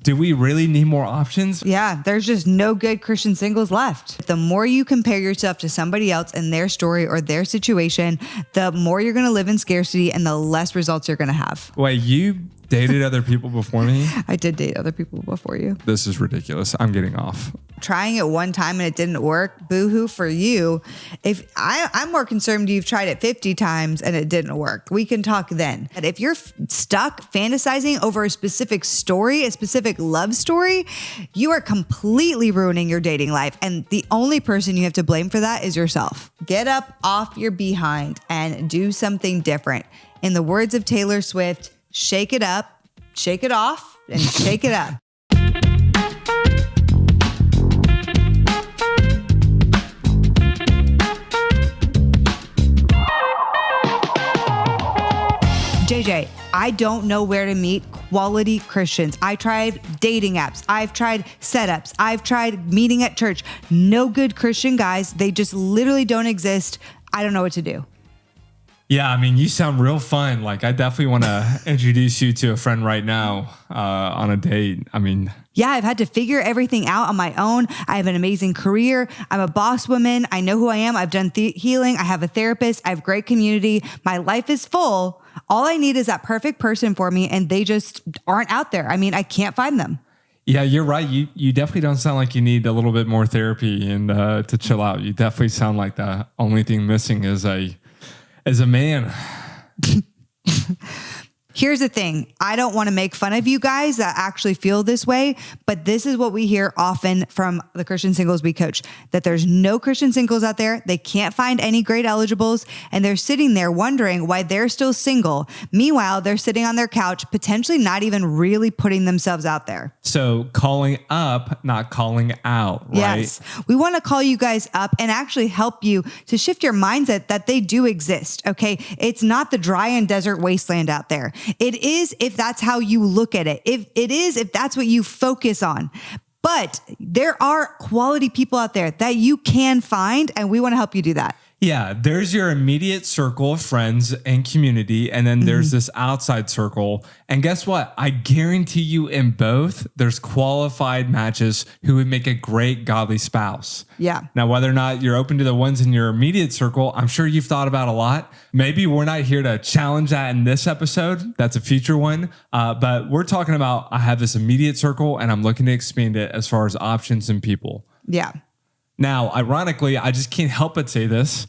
do we really need more options? Yeah, there's just no good Christian singles left. The more you compare yourself to somebody else and their story or their situation, the more you're going to live in scarcity and the less results you're going to have. Wait, you dated other people before me? I did date other people before you. This is ridiculous. I'm getting off. Trying it one time and it didn't work, boo-hoo for you. If I'm more concerned you've tried it 50 times and it didn't work. We can talk then. But if you're stuck fantasizing over a specific story, a specific love story, you are completely ruining your dating life. And the only person you have to blame for that is yourself. Get up off your behind and do something different. In the words of Taylor Swift, shake it up, shake it off, and shake it up. JJ, I don't know where to meet quality Christians. I tried dating apps. I've tried setups. I've tried meeting at church. No good Christian guys. They just literally don't exist. I don't know what to do. Yeah, I mean, you sound real fun. Like, I definitely want to introduce you to a friend right now on a date. I mean... Yeah, I've had to figure everything out on my own. I have an amazing career. I'm a boss woman. I know who I am. I've done healing. I have a therapist. I have great community. My life is full. All I need is that perfect person for me, and they just aren't out there. I mean, I can't find them. Yeah, you're right. You definitely don't sound like you need a little bit more therapy and to chill out. You definitely sound like the only thing missing is a man. Here's the thing. I don't want to make fun of you guys that actually feel this way, but this is what we hear often from the Christian singles we coach, that there's no Christian singles out there. They can't find any great eligibles, and they're sitting there wondering why they're still single. Meanwhile, they're sitting on their couch, potentially not even really putting themselves out there. So calling up, not calling out, right? Yes. We want to call you guys up and actually help you to shift your mindset that they do exist, okay? It's not the dry and desert wasteland out there. It is if that's how you look at it. If that's what you focus on. But there are quality people out there that you can find, and we want to help you do that. Yeah, there's your immediate circle of friends and community, and then there's this outside circle. And guess what? I guarantee you in both, there's qualified matches who would make a great godly spouse. Yeah. Now, whether or not you're open to the ones in your immediate circle, I'm sure you've thought about a lot. Maybe we're not here to challenge that in this episode. That's a future one. But we're talking about, I have this immediate circle and I'm looking to expand it as far as options and people. Yeah. Now, ironically, I just can't help but say this.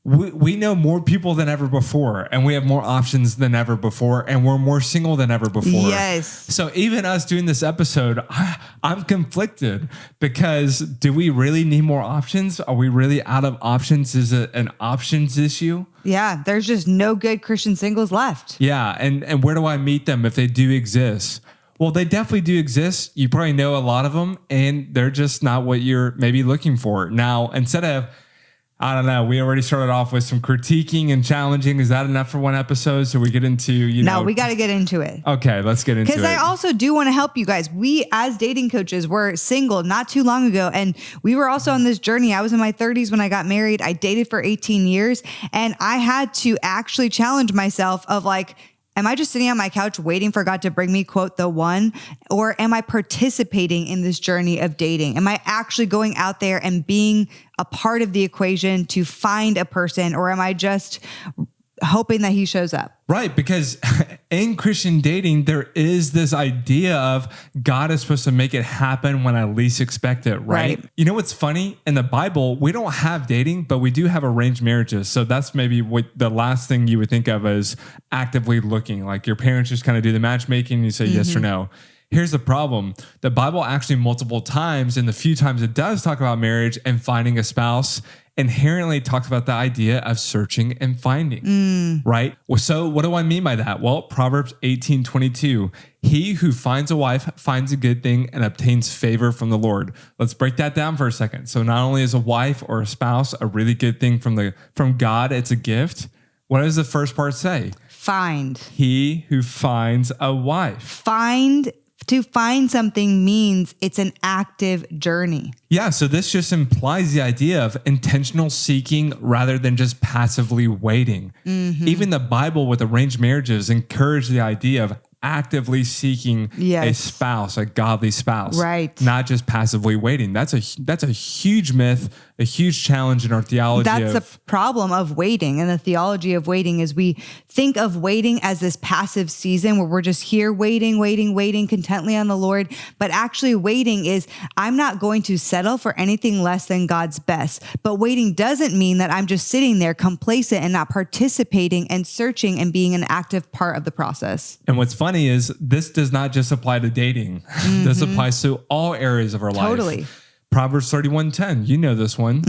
We know more people than ever before, and we have more options than ever before, and we're more single than ever before. Yes. So even us doing this episode, I'm conflicted because do we really need more options? Are we really out of options? Is it an options issue? Yeah, there's just no good Christian singles left. Yeah, and where do I meet them if they do exist? Well, they definitely do exist. You probably know a lot of them, and they're just not what you're maybe looking for. Now, instead of, I don't know, we already started off with some critiquing and challenging. Is that enough for one episode? So we get into, No, we got to get into it. Okay, let's get into it. Because I also do want to help you guys. We, as dating coaches, were single not too long ago, and we were also on this journey. I was in my 30s when I got married. I dated for 18 years, and I had to actually challenge myself of like, am I just sitting on my couch waiting for God to bring me, quote, the one? Or am I participating in this journey of dating? Am I actually going out there and being a part of the equation to find a person? Or am I just hoping that he shows up? Right, because in Christian dating, there is this idea of God is supposed to make it happen when I least expect it, right? You know what's funny? In the Bible, we don't have dating, but we do have arranged marriages. So that's maybe what the last thing you would think of as actively looking. Like your parents just kind of do the matchmaking and you say yes or no. Here's the problem. The Bible actually multiple times, and the few times it does talk about marriage and finding a spouse, inherently talks about the idea of searching and finding, right? Well, so what do I mean by that? Well, Proverbs 18:22, he who finds a wife finds a good thing and obtains favor from the Lord. Let's break that down for a second. So not only is a wife or a spouse a really good thing from God, it's a gift. What does the first part say? Find. He who finds a wife. To find something means it's an active journey. Yeah, so this just implies the idea of intentional seeking rather than just passively waiting. Even the Bible with arranged marriages encourage the idea of actively seeking a spouse, a godly spouse, right? Not just passively waiting. That's a huge myth, a huge challenge in our theology. That's the problem of waiting, and the theology of waiting is we think of waiting as this passive season where we're just here waiting contently on the Lord. But actually waiting is, I'm not going to settle for anything less than God's best. But waiting doesn't mean that I'm just sitting there complacent and not participating and searching and being an active part of the process. And what's funny is this does not just apply to dating. This applies to all areas of our life. Totally. Proverbs 31:10. You know this one.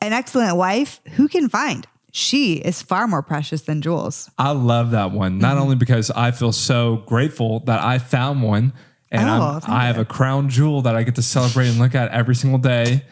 An excellent wife, who can find? She is far more precious than jewels. I love that one. Not only because I feel so grateful that I found one, and I have a crown jewel that I get to celebrate and look at every single day.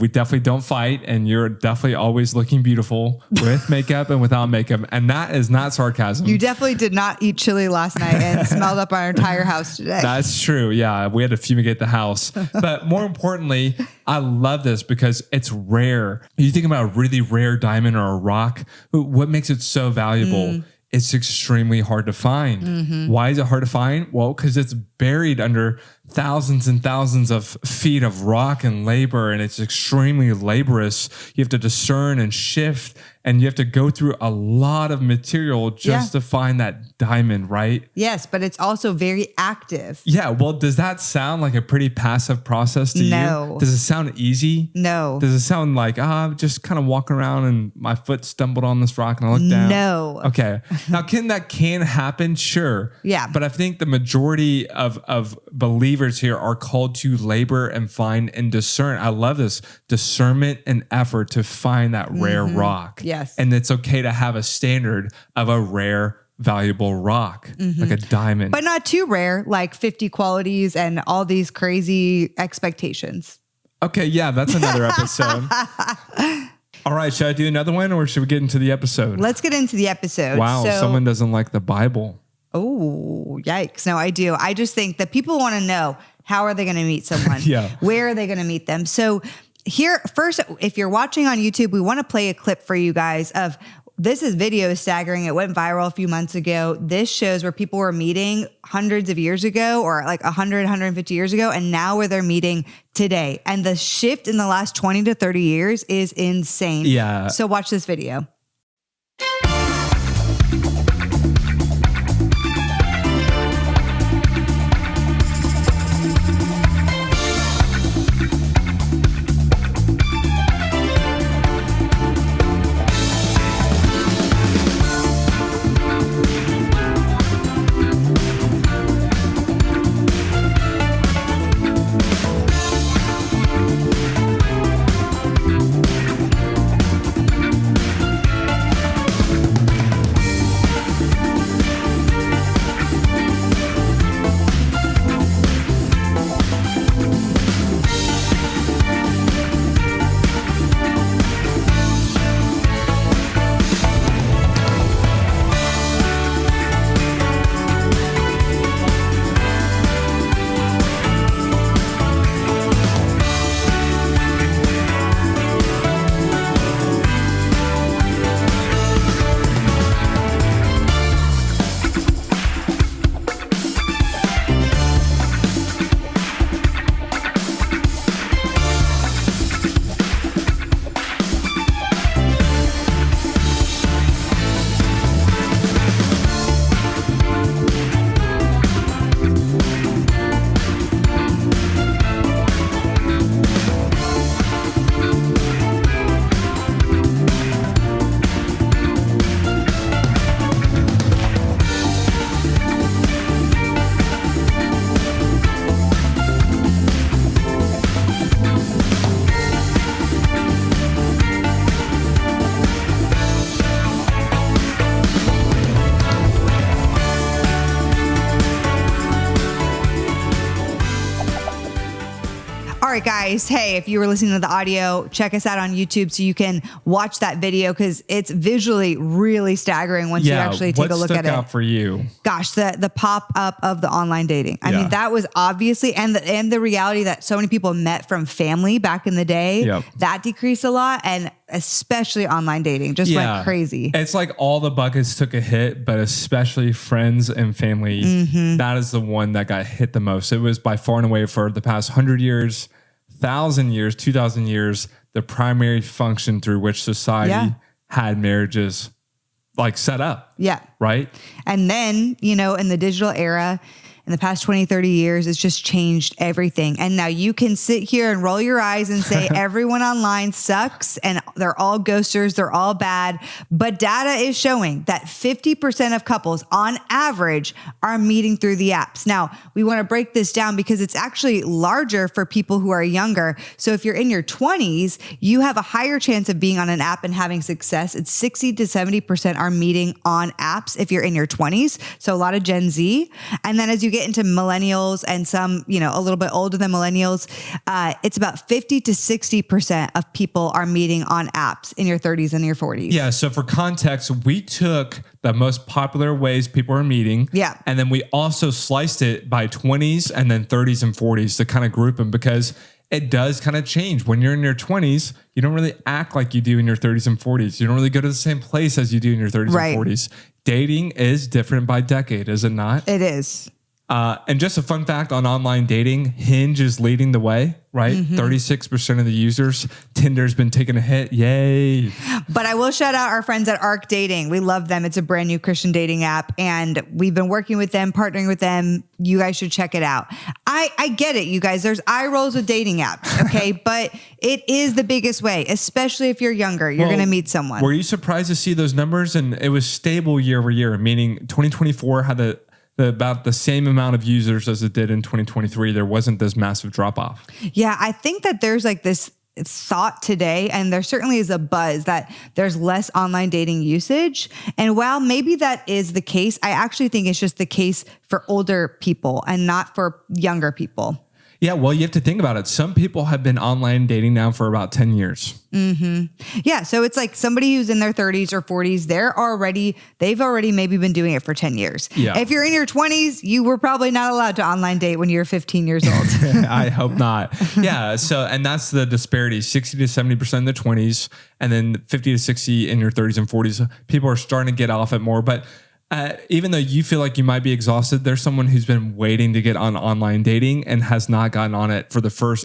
We definitely don't fight, and you're definitely always looking beautiful with makeup and without makeup. And that is not sarcasm. You definitely did not eat chili last night and smelled up our entire house today. That's true. Yeah, we had to fumigate the house. But more importantly, I love this because it's rare. You think about a really rare diamond or a rock, what makes it so valuable? It's extremely hard to find. Why is it hard to find? Well, because it's buried under thousands and thousands of feet of rock and labor, and it's extremely laborious. You have to discern and shift, and you have to go through a lot of material just to find that diamond, right? Yes, but it's also very active. Yeah, well, does that sound like a pretty passive process to you? Does it sound easy? No. Does it sound like, I'm just kind of walking around and my foot stumbled on this rock and I looked down? No. Okay. Now, that can happen? Sure. Yeah. But I think the majority of believers here are called to labor and find and discern. I love this discernment and effort to find that rare rock. Yes. And it's okay to have a standard of a rare, valuable rock, like a diamond. But not too rare, like 50 qualities and all these crazy expectations. Okay, yeah, that's another episode. All right, should I do another one or should we get into the episode? Let's get into the episode. Wow, someone doesn't like the Bible. Oh, yikes. No, I do. I just think that people want to know, how are they going to meet someone? Where are they going to meet them? So here, first, if you're watching on YouTube, we want to play a clip for you guys of, this is video staggering. It went viral a few months ago. This shows where people were meeting hundreds of years ago, or like 100, 150 years ago, and now where they're meeting today. And the shift in the last 20 to 30 years is insane. Yeah. So watch this video. All right, guys. Hey, if you were listening to the audio, check us out on YouTube so you can watch that video because it's visually really staggering once you actually take a look at it. What stuck out for you? Gosh, the pop up of the online dating. I mean, that was obviously, and the reality that so many people met from family back in the day, that decreased a lot. And especially online dating just went crazy. It's like all the buckets took a hit, but especially friends and family. That is the one that got hit the most. It was by far and away for the past 100 years, 1,000 years, 2,000 years, the primary function through which society had marriages like set up. Yeah. Right. And then, you know, in the digital era, in the past 20, 30 years, it's just changed everything. And now you can sit here and roll your eyes and say everyone online sucks and they're all ghosters, they're all bad. But data is showing that 50% of couples on average are meeting through the apps. Now, we want to break this down because it's actually larger for people who are younger. So if you're in your 20s, you have a higher chance of being on an app and having success. It's 60 to 70% are meeting on apps if you're in your 20s. So a lot of Gen Z. And then as you get into millennials and some, you know, a little bit older than millennials, it's about 50 to 60% of people are meeting on apps in your 30s and your 40s. Yeah. So for context, we took the most popular ways people are meeting. Yeah. And then we also sliced it by 20s and then 30s and 40s to kind of group them because it does kind of change. When you're in your 20s, you don't really act like you do in your 30s and 40s. You don't really go to the same place as you do in your 30s and 40s. Dating is different by decade, is it not? It is. And just a fun fact on online dating, Hinge is leading the way, right? 36% of the users. Tinder's been taking a hit. Yay. But I will shout out our friends at Arc Dating. We love them. It's a brand new Christian dating app and we've been working with them, partnering with them. You guys should check it out. I get it, you guys. There's eye rolls with dating apps, okay? But it is the biggest way, especially if you're younger. You're going to meet someone. Were you surprised to see those numbers? And it was stable year over year, meaning 2024 had about the same amount of users as it did in 2023. There wasn't this massive drop off. Yeah, I think that there's like this thought today, and there certainly is a buzz that there's less online dating usage. And while maybe that is the case, I actually think it's just the case for older people and not for younger people. Yeah, well, you have to think about it. Some people have been online dating now for about 10 years. Yeah, so it's like somebody who's in their 30s or 40s, they've already maybe been doing it for 10 years. Yeah. If you're in your 20s, you were probably not allowed to online date when you were 15 years old. I hope not. Yeah, so, and that's the disparity, 60 to 70% in the 20s, and then 50 to 60 in your 30s and 40s. People are starting to get off it more, but even though you feel like you might be exhausted, there's someone who's been waiting to get on online dating and has not gotten on it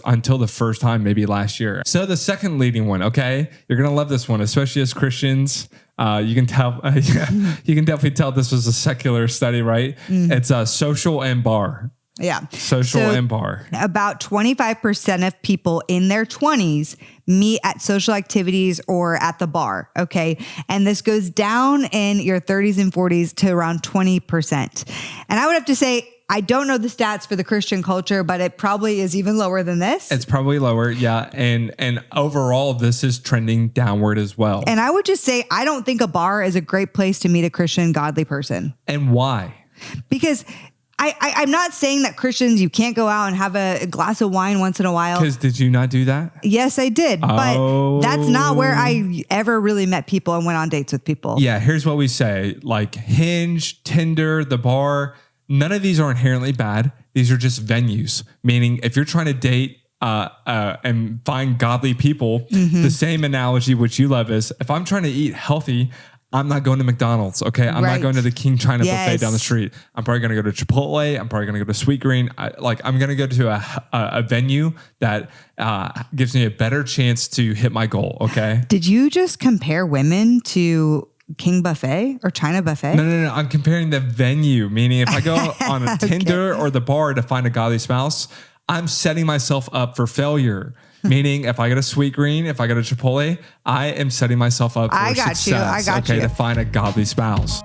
until the first time, maybe last year. So the second leading one, okay, you're going to love this one, especially as Christians. You can tell, you can definitely tell this was a secular study, right? It's social and bar. Yeah. Social and bar. About 25% of people in their 20s meet at social activities or at the bar. Okay. And this goes down in your 30s and 40s to around 20%. And I would have to say, I don't know the stats for the Christian culture, but it probably is even lower than this. It's probably lower. Yeah. And overall, this is trending downward as well. And I would just say, I don't think a bar is a great place to meet a Christian godly person. And why? Because I'm not saying that Christians, you can't go out and have a glass of wine once in a while. Because did you not do that? Yes, I did. But that's not where I ever really met people and went on dates with people. Yeah, here's what we say. Like Hinge, Tinder, the bar, none of these are inherently bad. These are just venues. Meaning if you're trying to date and find godly people, the same analogy which you love is if I'm trying to eat healthy, I'm not going to McDonald's, okay? I'm not going to the King China buffet down the street. I'm probably going to go to Chipotle. I'm probably going to go to Sweet Green. I'm going to go to a venue that gives me a better chance to hit my goal, okay? Did you just compare women to King Buffet or China Buffet? No. I'm comparing the venue, meaning if I go on a Tinder or the bar to find a godly spouse, I'm setting myself up for failure. Meaning, if I go to Sweet Green, if I go to Chipotle, I am setting myself up for success. I got you. To find a godly spouse.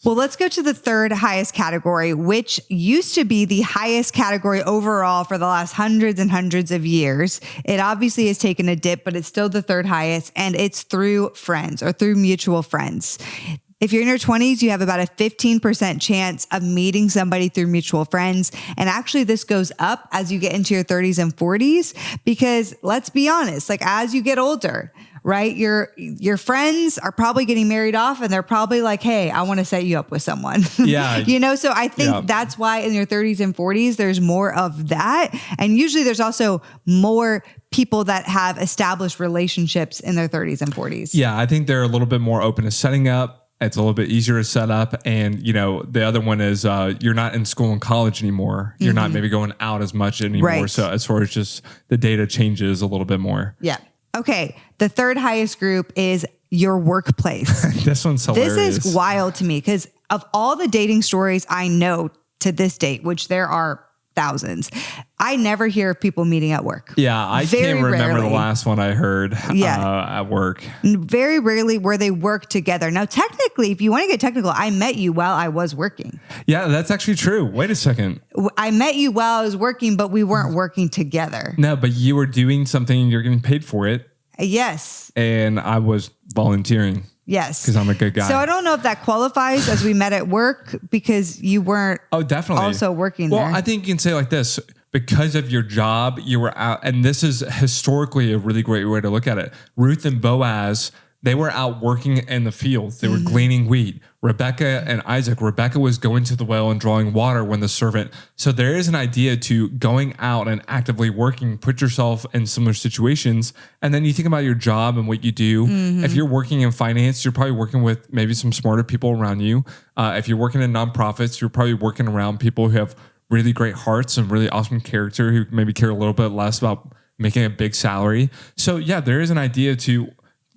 Well, let's go to the third highest category, which used to be the highest category overall for the last hundreds and hundreds of years. It obviously has taken a dip, but it's still the third highest, and it's through friends or through mutual friends. If you're in your 20s, you have about a 15% chance of meeting somebody through mutual friends. And actually, this goes up as you get into your 30s and 40s, because let's be honest, like as you get older, right? Your friends are probably getting married off and they're probably like, hey, I want to set you up with someone. Yeah. So I think that's why in your 30s and 40s, there's more of that. And usually there's also more people that have established relationships in their 30s and 40s. Yeah, I think they're a little bit more open to setting up. It's a little bit easier to set up. And, the other one is you're not in school and college anymore. You're not maybe going out as much anymore. Right. So as far as just the data changes a little bit more. Yeah. Okay. The third highest group is your workplace. This one's hilarious. This is wild to me because of all the dating stories I know to this date, which there are thousands, I never hear of people meeting at work. Yeah, I can't remember the last one I heard at work. Very rarely where they work together. Now, technically, if you want to get technical, I met you while I was working. Yeah, that's actually true. Wait a second. I met you while I was working, but we weren't working together. No, but you were doing something and you're getting paid for it. Yes. And I was volunteering. Yes. Because I'm a good guy. So I don't know if that qualifies as we met at work because you weren't definitely also working there. Well, I think you can say like this. Because of your job, you were out. And this is historically a really great way to look at it. Ruth and Boaz, they were out working in the fields. They were gleaning wheat. Rebecca and Isaac. Rebecca was going to the well and drawing water when the servant. So there is an idea to going out and actively working, put yourself in similar situations. And then you think about your job and what you do. If you're working in finance, you're probably working with maybe some smarter people around you. If you're working in nonprofits, you're probably working around people who have really great hearts and really awesome character who maybe care a little bit less about making a big salary. So yeah, there is an idea to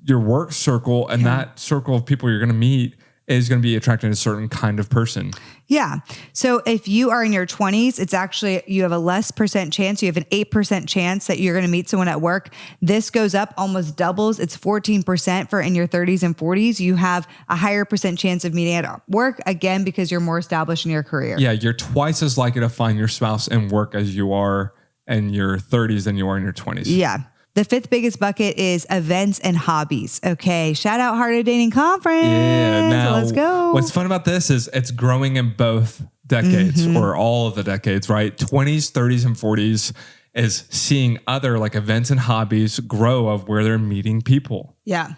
your work circle, and that circle of people you're going to meet is going to be attracting a certain kind of person. Yeah. So if you are in your 20s, it's actually, you have a less percent chance. You have an 8% chance that you're going to meet someone at work. This goes up, almost doubles. It's 14% for in your 30s and 40s. You have a higher percent chance of meeting at work, again, because you're more established in your career. Yeah. You're twice as likely to find your spouse in work as you are in your 30s than you are in your 20s. Yeah. The fifth biggest bucket is events and hobbies. Okay. Shout out Heart of Dating Conference. Yeah. Now, let's go. What's fun about this is it's growing in both decades or all of the decades, right? 20s, 30s, and 40s is seeing other like events and hobbies grow of where they're meeting people. Yeah.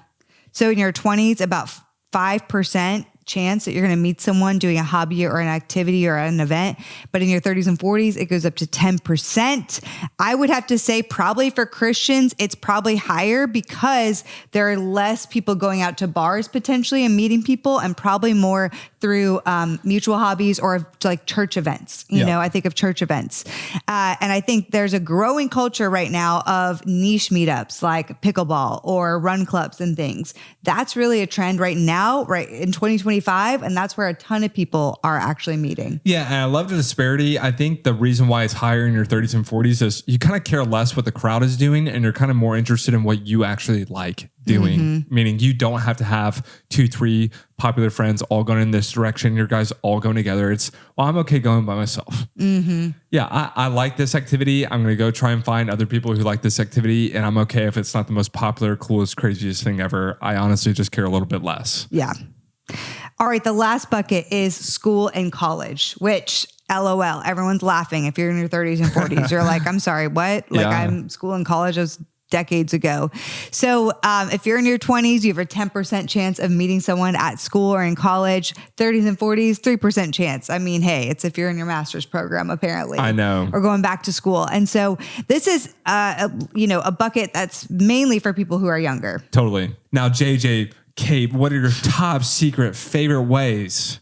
So in your 20s, about 5% chance that you're going to meet someone doing a hobby or an activity or an event. But in your 30s and 40s, it goes up to 10%. I would have to say probably for Christians, it's probably higher because there are less people going out to bars potentially and meeting people, and probably more through mutual hobbies or like church events. You know, I think of church events. And I think there's a growing culture right now of niche meetups like pickleball or run clubs and things. That's really a trend right now, right in 2025. And that's where a ton of people are actually meeting. Yeah. And I love the disparity. I think the reason why it's higher in your 30s and 40s is you kind of care less what the crowd is doing, and you're kind of more interested in what you actually like doing. Meaning you don't have to have 2-3 popular friends all going in this direction. Your guys all going together. It's, well, I'm okay going by myself. Yeah, I like this activity. I'm going to go try and find other people who like this activity. And I'm okay if it's not the most popular, coolest, craziest thing ever. I honestly just care a little bit less. Yeah. All right. The last bucket is school and college, which LOL, everyone's laughing. If you're in your 30s and 40s, you're like, I'm sorry, what? Like I'm school and college was decades ago. So if you're in your 20s, you have a 10% chance of meeting someone at school or in college. 30s and 40s, 3% chance. I mean, hey, it's if you're in your master's program, apparently. I know. Or going back to school. And so this is, a bucket that's mainly for people who are younger. Totally. Now, JJ, Kate, what are your top secret favorite ways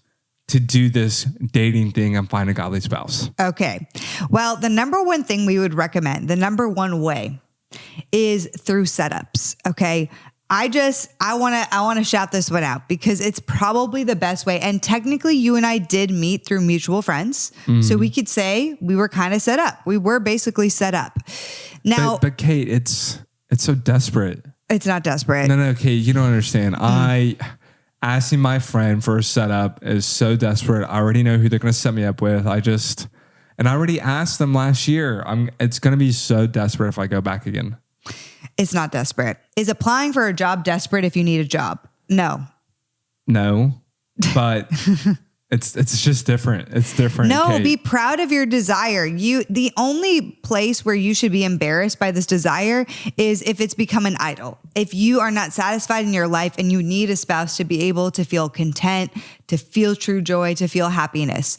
to do this dating thing and find a godly spouse? Okay. Well, the number one thing we would recommend, the number one way, is through setups. Okay. I want to shout this one out because it's probably the best way. And technically you and I did meet through mutual friends. So we could say we were kind of set up. We were basically set up. Now, but Kate, it's so desperate. It's not desperate. No, Kate, you don't understand. Asking my friend for a setup is so desperate. I already know who they're going to set me up with. And I already asked them last year. It's going to be so desperate if I go back again. It's not desperate. Is applying for a job desperate if you need a job? No. No, but It's just different. It's different. No, Kait. be proud of your desire. The only place where you should be embarrassed by this desire is if it's become an idol. If you are not satisfied in your life and you need a spouse to be able to feel content, to feel true joy, to feel happiness.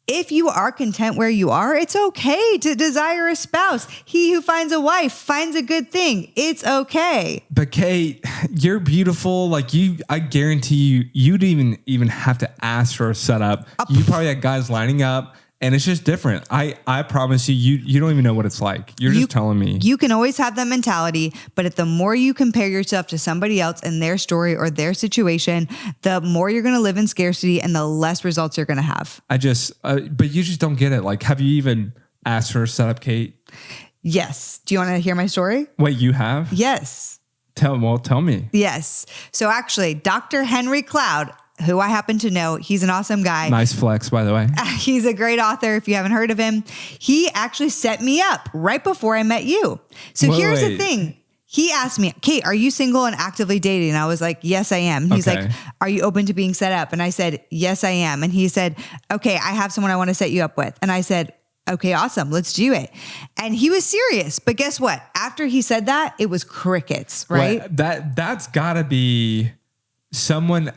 If you are content where you are, it's okay to desire a spouse. He who finds a wife finds a good thing. It's okay. But Kait, you're beautiful. Like I guarantee you didn't even have to ask for a setup. You probably had guys lining up. And it's just different. I promise you don't even know what it's like. You're just telling me. You can always have that mentality, but if the more you compare yourself to somebody else and their story or their situation, the more you're going to live in scarcity and the less results you're going to have. But you just don't get it. Like, have you even asked for a setup, Kait? Yes. Do you want to hear my story? Wait, you have? Yes. Tell me. Yes. So actually, Dr. Henry Cloud, who I happen to know, he's an awesome guy. Nice flex, by the way. He's a great author. If you haven't heard of him, he actually set me up right before I met you. So here's the thing. He asked me, Kait, are you single and actively dating? And I was like, yes, I am. He's like, are you open to being set up? And I said, yes, I am. And he said, okay, I have someone I want to set you up with. And I said, okay, awesome. Let's do it. And he was serious. But guess what? After he said that, it was crickets, right? Well, that's gotta be someone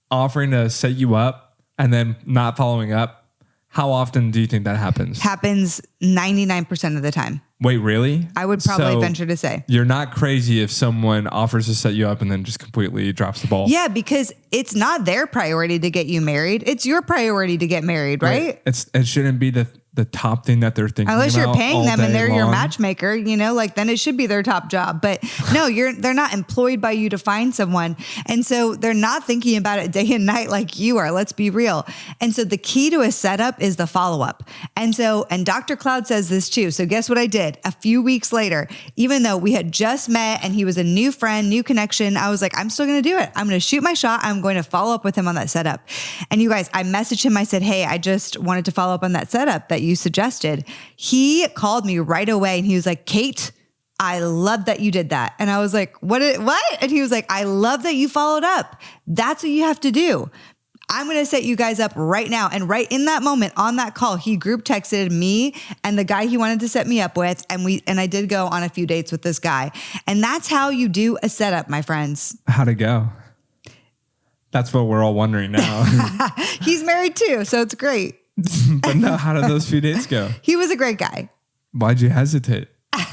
offering to set you up and then not following up. How often do you think that happens? Happens 99% of the time. Wait, really? I would probably venture to say. You're not crazy if someone offers to set you up and then just completely drops the ball. Yeah, because it's not their priority to get you married. It's your priority to get married, right? It shouldn't be the top thing that they're thinking unless about you're paying them and they're long. your matchmaker, like then it should be their top job. But no, they're not employed by you to find someone. And so they're not thinking about it day and night like you are. Let's be real. And so the key to a setup is the follow-up. And Dr. Cloud says this too. So guess what I did? A few weeks later, even though we had just met and he was a new friend, new connection, I was like, I'm still going to do it. I'm going to shoot my shot. I'm going to follow up with him on that setup. And you guys, I messaged him. I said, hey, I just wanted to follow up on that setup that you suggested. He called me right away and he was like, Kait, I love that you did that. And I was like, what? And he was like, I love that you followed up. That's what you have to do. I'm going to set you guys up right now. And right in that moment on that call, he group texted me and the guy he wanted to set me up with. And I did go on a few dates with this guy. And that's how you do a setup, my friends. How'd it go? That's what we're all wondering now. He's married too, so it's great. But no, how did those few dates go? He was a great guy. Why'd you hesitate? I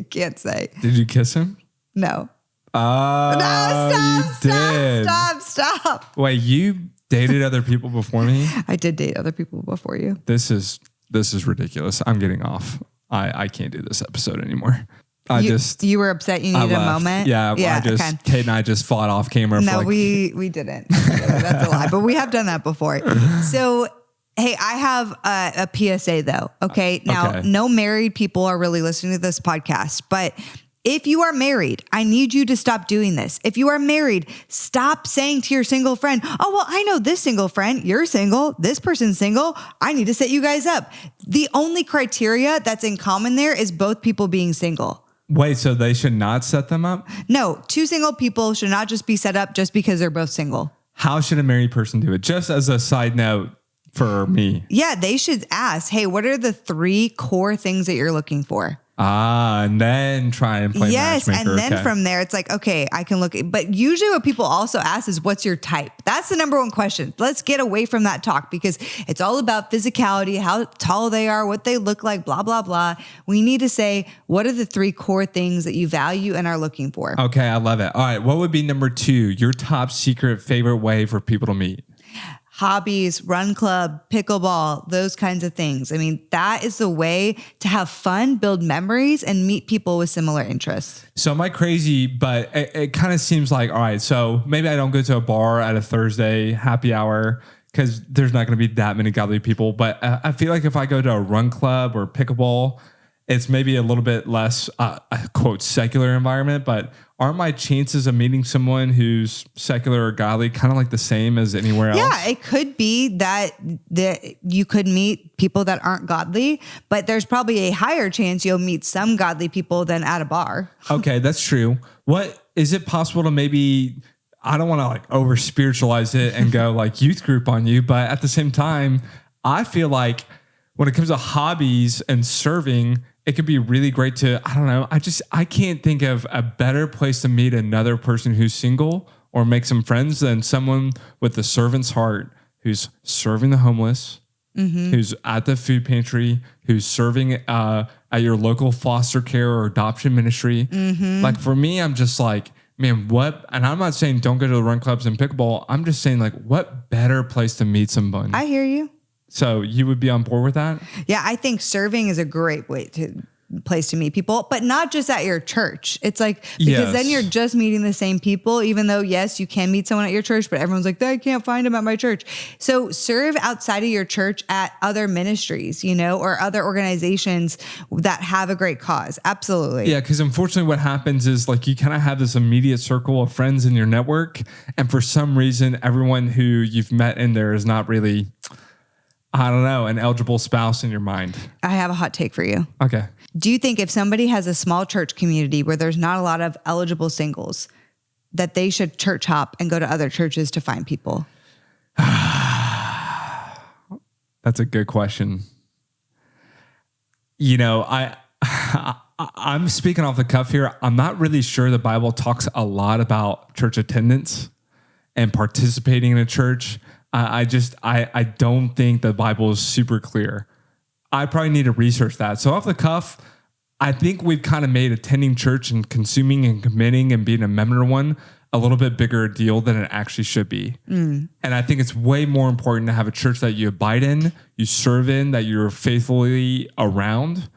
can't say. Did you kiss him? No. No, Stop. Wait, you dated other people before me? I did date other people before you. This is ridiculous. I'm getting off. I can't do this episode anymore. You were upset. You needed a moment. Yeah. Kait and I just fought off camera. No, we didn't. That's a lie. But we have done that before. So, hey, I have a PSA though. Okay. Now, no married people are really listening to this podcast, but if you are married, I need you to stop doing this. If you are married, stop saying to your single friend, oh, well, I know this single friend. You're single. This person's single. I need to set you guys up. The only criteria that's in common there is both people being single. Wait, so they should not set them up? No, two single people should not just be set up just because they're both single. How should a married person do it? Just as a side note for me. Yeah, they should ask, hey, what are the 3 core things that you're looking for? And then try and play matchmaker. Yes, and then from there, it's like, okay, I can look. But usually what people also ask is, what's your type? That's the number one question. Let's get away from that talk because it's all about physicality, how tall they are, what they look like, blah, blah, blah. We need to say, what are the 3 core things that you value and are looking for? Okay, I love it. All right, what would be number 2, your top secret favorite way for people to meet? Hobbies, run club, pickleball, those kinds of things. I mean, that is the way to have fun, build memories, and meet people with similar interests. So am I crazy? But it kind of seems like, all right, so maybe I don't go to a bar at a Thursday happy hour because there's not going to be that many godly people. But I feel like if I go to a run club or pickleball, it's maybe a little bit less, quote, secular environment, but aren't my chances of meeting someone who's secular or godly kind of like the same as anywhere else? Yeah, it could be that you could meet people that aren't godly, but there's probably a higher chance you'll meet some godly people than at a bar. Okay, that's true. What is it possible to maybe, I don't want to like over spiritualize it and go like youth group on you. But at the same time, I feel like when it comes to hobbies and serving, it could be really great to, I don't know. I can't think of a better place to meet another person who's single or make some friends than someone with a servant's heart who's serving the homeless, who's at the food pantry, who's serving at your local foster care or adoption ministry. Like for me, I'm just like, man, what? And I'm not saying don't go to the run clubs and pickleball. I'm just saying like, what better place to meet someone? I hear you. So you would be on board with that? Yeah, I think serving is a great place to meet people, but not just at your church. It's like, because then you're just meeting the same people, even though, yes, you can meet someone at your church, but everyone's like, I can't find them at my church. So serve outside of your church at other ministries, or other organizations that have a great cause. Absolutely. Yeah, because unfortunately what happens is like you kind of have this immediate circle of friends in your network. And for some reason, everyone who you've met in there is not really, I don't know, an eligible spouse in your mind. I have a hot take for you. Okay. Do you think if somebody has a small church community where there's not a lot of eligible singles, that they should church hop and go to other churches to find people? That's a good question. I'm speaking off the cuff here. I'm not really sure the Bible talks a lot about church attendance and participating in a church. I don't think the Bible is super clear. I probably need to research that. So off the cuff, I think we've kind of made attending church and consuming and committing and being a member of one a little bit bigger a deal than it actually should be. And I think it's way more important to have a church that you abide in, you serve in, that you're faithfully around.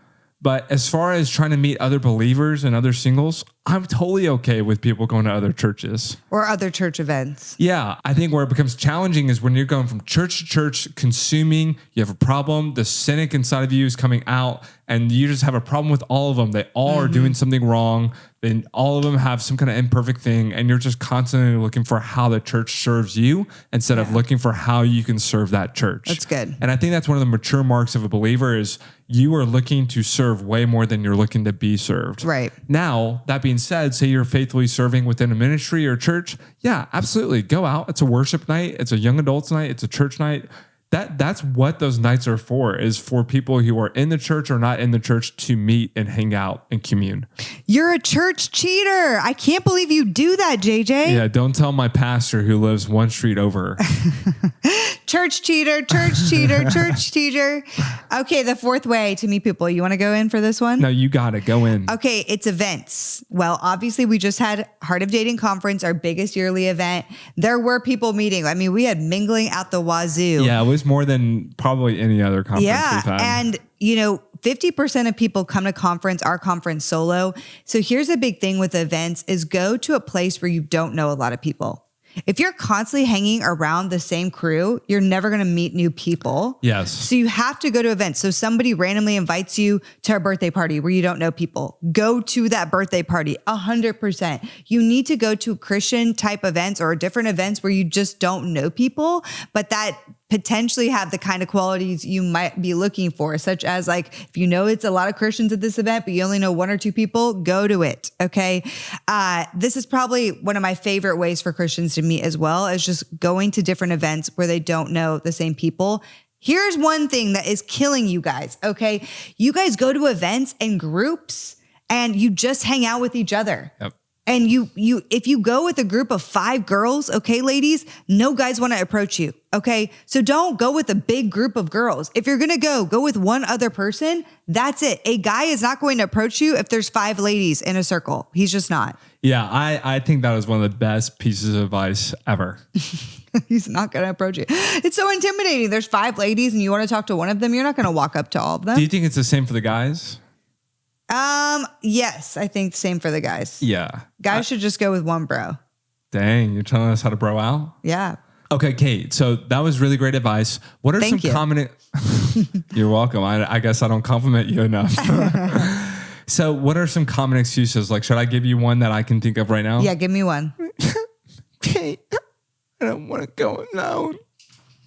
But as far as trying to meet other believers and other singles, I'm totally okay with people going to other churches. Or other church events. Yeah. I think where it becomes challenging is when you're going from church to church, consuming, you have a problem, the cynic inside of you is coming out, and you just have a problem with all of them. They all are doing something wrong. Then all of them have some kind of imperfect thing, and you're just constantly looking for how the church serves you instead of looking for how you can serve that church. That's good. And I think that's one of the mature marks of a believer is you are looking to serve way more than you're looking to be served. Right. Now, that being said, say you're faithfully serving within a ministry or church. Yeah, absolutely. Go out. It's a worship night. It's a young adults night. It's a church night. That's what those nights are for, is for people who are in the church or not in the church to meet and hang out and commune. You're a church cheater. I can't believe you do that, JJ. Yeah, don't tell my pastor who lives one street over. Church cheater, church cheater, church cheater. Okay, the fourth way to meet people. You want to go in for this one? No, you got to go in. Okay, it's events. Well, obviously we just had Heart of Dating Conference, our biggest yearly event. There were people meeting. I mean, we had mingling out the wazoo. Yeah, it was more than probably any other conference we've had. And 50% of people come to our conference solo. So here's a big thing with events is go to a place where you don't know a lot of people. If you're constantly hanging around the same crew, you're never going to meet new people. Yes. So you have to go to events. So somebody randomly invites you to a birthday party where you don't know people. Go to that birthday party 100%. You need to go to Christian type events or different events where you just don't know people, but that potentially have the kind of qualities you might be looking for, such as like, if you know it's a lot of Christians at this event, but you only know one or two people, go to it. Okay. This is probably one of my favorite ways for Christians to meet as well, is just going to different events where they don't know the same people. Here's one thing that is killing you guys. Okay. You guys go to events and groups and you just hang out with each other. Yep. And if you go with a group of 5 girls, okay, ladies, no guys want to approach you. Okay. So don't go with a big group of girls. If you're going to go with one other person. That's it. A guy is not going to approach you if there's 5 ladies in a circle. He's just not. Yeah. I think that was one of the best pieces of advice ever. He's not going to approach you. It's so intimidating. There's 5 ladies and you want to talk to one of them. You're not going to walk up to all of them. Do you think it's the same for the guys? Yes, I think same for the guys. Yeah. Guys should just go with one bro. Dang, you're telling us how to bro out? Yeah. Okay, Kate. So that was really great advice. What are some common? You're welcome. I guess I don't compliment you enough. So what are some common excuses? Like, should I give you one that I can think of right now? Yeah, give me one. Kate, I don't want to go alone.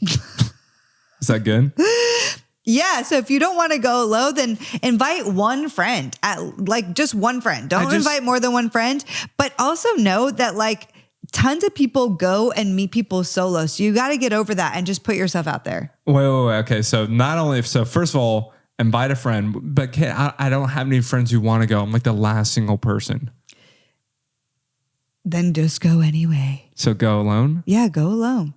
Is that good? Yeah. So if you don't want to go low, then invite one friend, just one friend. Don't invite more than one friend, but also know that tons of people go and meet people solo. So you got to get over that and just put yourself out there. Wait. Okay. So first of all, invite a friend, but I don't have any friends who want to go. I'm like the last single person. Then just go anyway. So go alone? Yeah, go alone.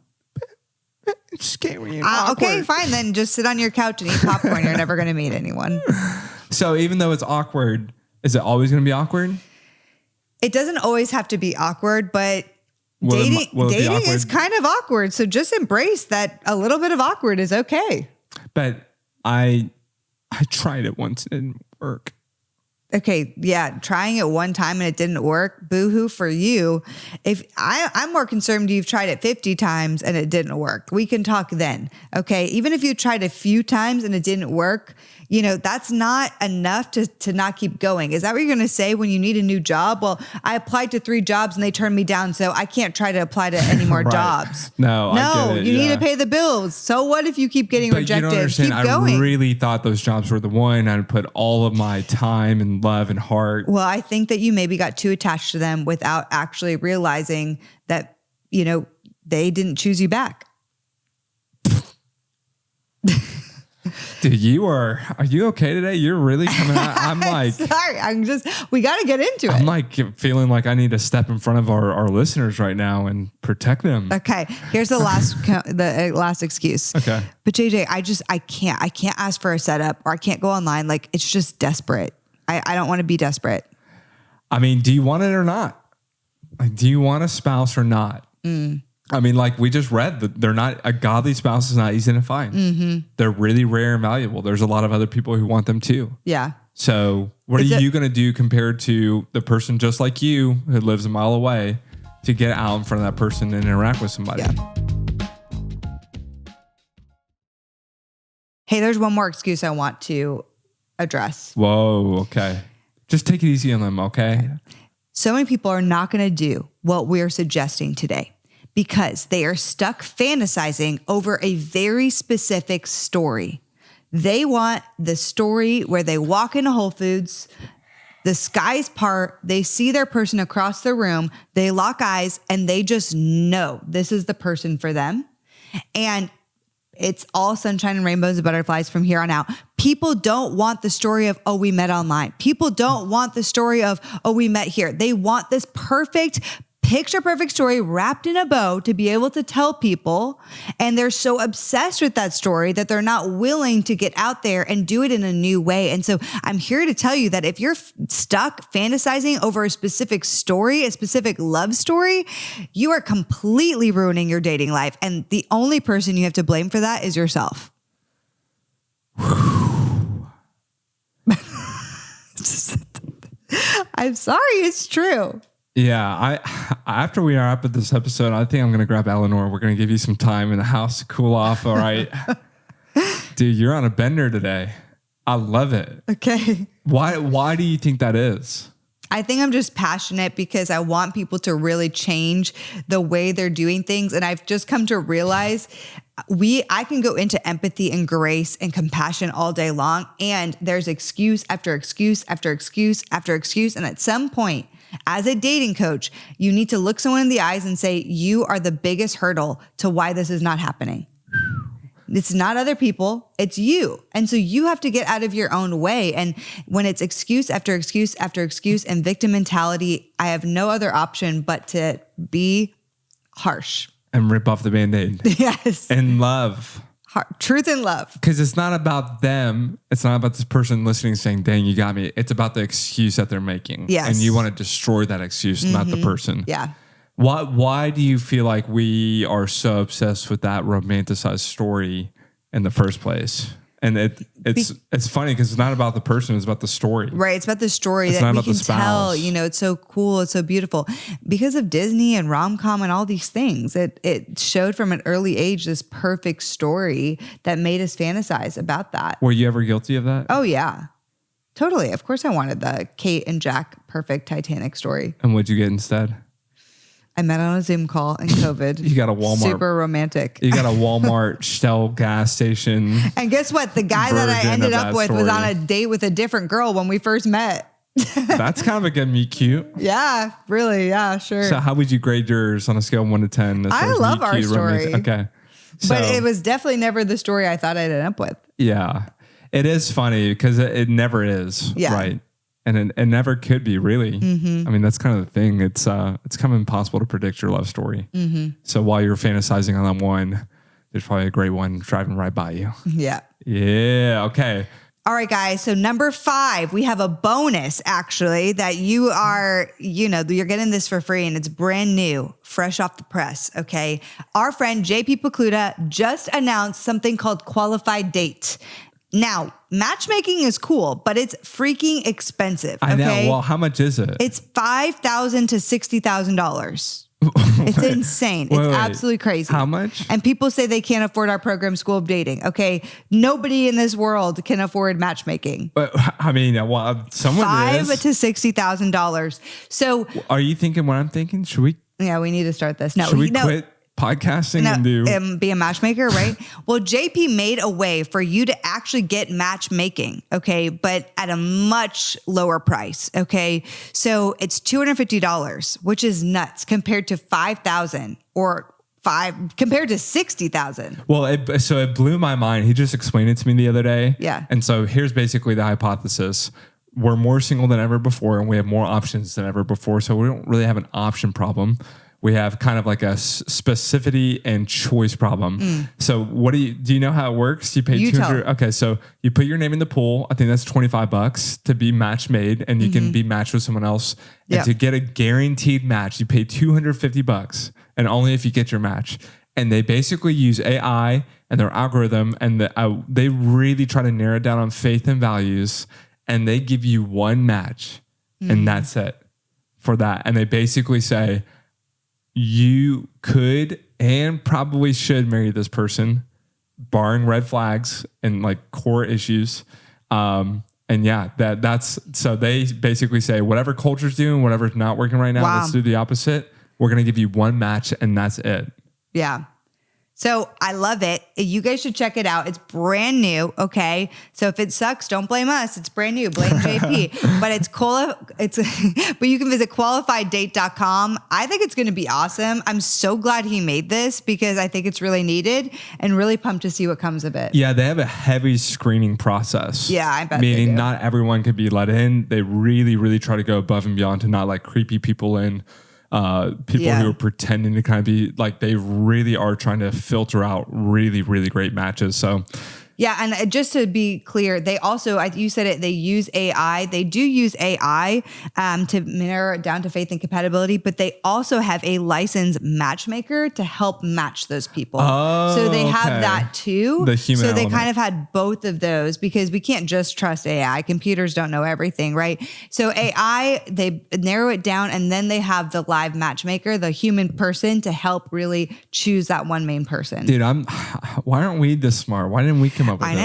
It's scary and awkward. Okay, fine. Then just sit on your couch and eat popcorn. You're never going to meet anyone. So even though it's awkward, is it always going to be awkward? It doesn't always have to be awkward, but dating is kind of awkward. So just embrace that a little bit of awkward is okay. But I tried it once. It didn't work. Okay. Yeah. Trying it one time and it didn't work. Boo-hoo for you. If I'm more concerned you've tried it 50 times and it didn't work. We can talk then. Okay. Even if you tried a few times and it didn't work, that's not enough to not keep going. Is that what you're going to say when you need a new job? Well, I applied to 3 jobs and they turned me down, so I can't try to apply to any more right. jobs. No, I get it, you need to pay the bills. So what if you keep getting rejected? You don't understand. Keep going. I really thought those jobs were the one. I'd put all of my time and love and heart. Well, I think that you maybe got too attached to them without actually realizing that, they didn't choose you back. Dude, are you okay today? You're really coming out. I'm like, sorry. We got to get into it. I'm like feeling like I need to step in front of our listeners right now and protect them. Okay. Here's the last excuse. Okay. But JJ, I can't ask for a setup, or I can't go online. Like, it's just desperate. I don't want to be desperate. I mean, do you want it or not? Like, do you want a spouse or not? I mean, like we just read that a godly spouse is not easy to find. Mm-hmm. They're really rare and valuable. There's a lot of other people who want them too. Yeah. So what are you going to do compared to the person just like you who lives a mile away to get out in front of that person and interact with somebody? Yeah. Hey, there's one more excuse I want to address. Whoa. Okay. Just take it easy on them. Okay. So many people are not going to do what we're suggesting today, because they are stuck fantasizing over a very specific story. They want the story where they walk into Whole Foods, the skies part, they see their person across the room, they lock eyes, and they just know this is the person for them. And it's all sunshine and rainbows and butterflies from here on out. People don't want the story of, we met online. People don't want the story of, we met here. They want this picture perfect story wrapped in a bow to be able to tell people. And they're so obsessed with that story that they're not willing to get out there and do it in a new way. And so I'm here to tell you that if you're stuck fantasizing over a specific story, a specific love story, you are completely ruining your dating life. And the only person you have to blame for that is yourself. I'm sorry, it's true. Yeah, after we are up at this episode, I think I'm going to grab Eleanor. We're going to give you some time in the house to cool off. All right. Dude, you're on a bender today. I love it. Okay. Why do you think that is? I think I'm just passionate because I want people to really change the way they're doing things. And I've just come to realize I can go into empathy and grace and compassion all day long. And there's excuse after excuse after excuse after excuse. And at some point, as a dating coach, you need to look someone in the eyes and say, you are the biggest hurdle to why this is not happening. It's not other people, it's you. And so you have to get out of your own way. And when it's excuse after excuse after excuse and victim mentality, I have no other option but to be harsh. And rip off the Band-Aid. Yes. And love. Truth and love. Because it's not about them. It's not about this person listening saying, dang, you got me. It's about the excuse that they're making. Yes. And you want to destroy that excuse, not the person. Yeah. Why do you feel like we are so obsessed with that romanticized story in the first place? And it's funny because it's not about the person, it's about the story. Right. It's about the story that we can tell. It's so cool. It's so beautiful. Because of Disney and rom-com and all these things, it showed from an early age this perfect story that made us fantasize about that. Were you ever guilty of that? Oh, yeah. Totally. Of course I wanted the Kait and Jack perfect Titanic story. And what'd you get instead? I met on a Zoom call in COVID. You got a Walmart. Super romantic. You got a Walmart Shell gas station. And guess what? The guy that I ended up with was on a date with a different girl when we first met. That's kind of a good meet cute. Yeah, really. Yeah, sure. So how would you grade yours on a scale of 1 to 10? I love our story. Okay. But it was definitely never the story I thought I'd end up with. Yeah. It is funny because it never is. Yeah. Right. And it never could be, really. I mean, that's kind of the thing. It's kind of impossible to predict your love story. So while you're fantasizing on that one, there's probably a great one driving right by you. Yeah. Yeah. Okay. All right, guys. So number 5, we have a bonus actually that you are, you're getting this for free and it's brand new, fresh off the press. Okay. Our friend JP Pokluda just announced something called Qualified Date. Now, matchmaking is cool, but it's freaking expensive. Okay? I know. Well, how much is it? It's $5,000 to $60,000. It's insane. It's absolutely crazy. How much? And people say they can't afford our program, School of Dating. Okay. Nobody in this world can afford matchmaking. But I mean, well, someone is. $5,000 to $60,000. So are you thinking what I'm thinking? Should we? Yeah, we need to start this. No, should we quit podcasting and be a matchmaker, right? Well, JP made a way for you to actually get matchmaking, okay, but at a much lower price, okay? So it's $250, which is nuts compared to $5,000 or compared to $60,000. Well, it blew my mind. He just explained it to me the other day. Yeah. And so here's basically the hypothesis. We're more single than ever before, and we have more options than ever before. So we don't really have an option problem. We have kind of like a specificity and choice problem. So what do you know how it works? You pay $200. Okay. So you put your name in the pool. I think that's $25 to be match made and you can be matched with someone else. And to get a guaranteed match, you pay $250 and only if you get your match. And they basically use AI and their algorithm and they really try to narrow it down on faith and values. And they give you one match and that's it for that. And they basically say, you could and probably should marry this person, barring red flags and like core issues. And yeah, that's so they basically say whatever culture's doing, whatever's not working right now, let's do the opposite. We're going to give you one match and that's it. Yeah. So I love it. You guys should check it out. It's brand new. Okay. So if it sucks, don't blame us. It's brand new. Blame JP. But it's cool. But you can visit qualifieddate.com. I think it's going to be awesome. I'm so glad he made this because I think it's really needed and really pumped to see what comes of it. Yeah. They have a heavy screening process. Yeah. I bet. Meaning not everyone could be let in. They really, really try to go above and beyond to not like creepy people in. People who are pretending to kind of be like, they really are trying to filter out really, really great matches. So yeah. And just to be clear, they also, you said it, they use AI. They do use AI to narrow it down to faith and compatibility, but they also have a licensed matchmaker to help match those people. So they have that too. The human element. They kind of had both of those because we can't just trust AI. Computers don't know everything, right? So AI, they narrow it down and then they have the live matchmaker, the human person to help really choose that one main person. Dude, why aren't we this smart? Why didn't we come up with this?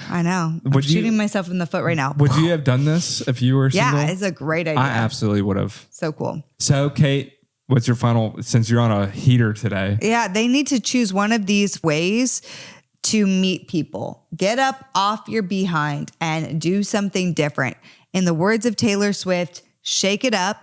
I know. I'm shooting myself in the foot right now. Would you have done this if you were single? Yeah, it's a great idea. I absolutely would have. So cool. So, Kait, what's your final, since you're on a heater today? Yeah, they need to choose one of these ways to meet people. Get up off your behind and do something different. In the words of Taylor Swift, shake it up,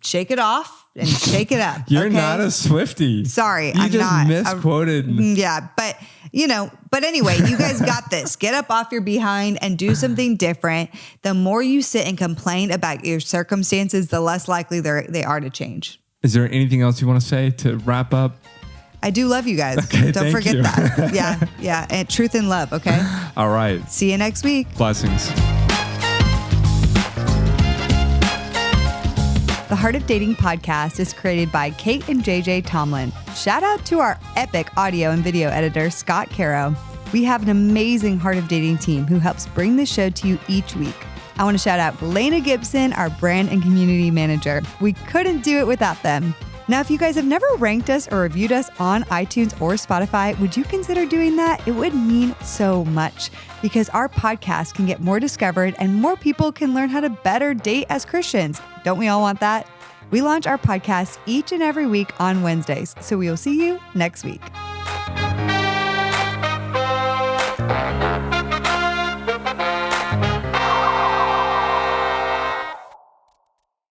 shake it off, and shake it up. You're not a Swiftie. Sorry, I'm not. You just misquoted. Yeah, but anyway, you guys got this. Get up off your behind and do something different. The more you sit and complain about your circumstances, the less likely they are to change. Is there anything else you want to say to wrap up? I do love you guys. Okay, don't forget that. Yeah. And truth and love, okay? All right. See you next week. Blessings. The Heart of Dating podcast is created by Kait and JJ Tomlin. Shout out to our epic audio and video editor, Scott Caro. We have an amazing Heart of Dating team who helps bring the show to you each week. I want to shout out Lena Gibson, our brand and community manager. We couldn't do it without them. Now, if you guys have never ranked us or reviewed us on iTunes or Spotify, would you consider doing that? It would mean so much because our podcast can get more discovered and more people can learn how to better date as Christians. Don't we all want that? We launch our podcast each and every week on Wednesdays, so we will see you next week.